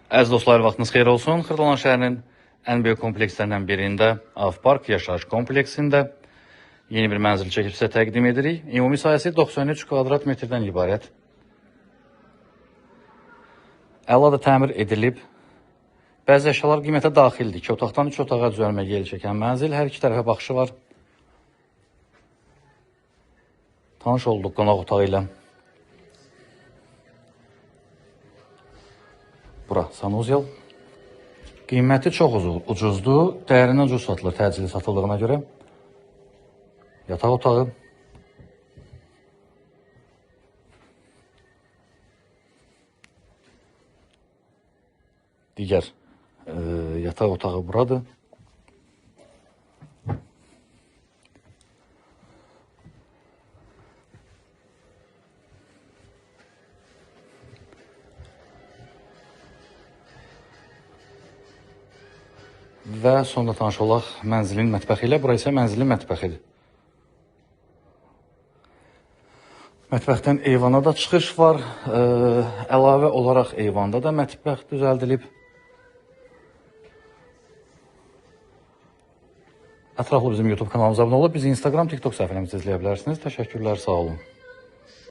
Əziz dostlar, vaxtınız xeyir olsun. Xırdalan şəhərinin ən böyük komplekslərindən birində, Avpark yaşayış kompleksində yeni bir mənzil çəkib sizə təqdim edirik. Ümumi sayəsi 93 kvadrat metrdən ibarət. Əla da təmir edilib. Bəzi əşyalar qiymətə daxildir. 2 otaqdan 3 otağa düzəlmə yel çəkən mənzil. Hər iki tərəfə baxışı var. Tanış olduq qonaq otağı ilə. Bura sanuzel. Qiyməti çox ucuzdur. Dəyərindən ucuz satılır təcili satıldığına görə. Yataq otağı. Digər yataq otağı buradır. Və sonra tanış olaq mənzilin mətbəxi ilə. Bura isə mənzilin mətbəxidir. Mətbəxdən eyvana da çıxış var. Əlavə olaraq eyvanda da mətbəx düzəldilib. Ətraflı bizim YouTube kanalımıza abunə olub, bizi Instagram, TikTok səhifəmizdə izləyə bilərsiniz. Təşəkkürlər, sağ olun.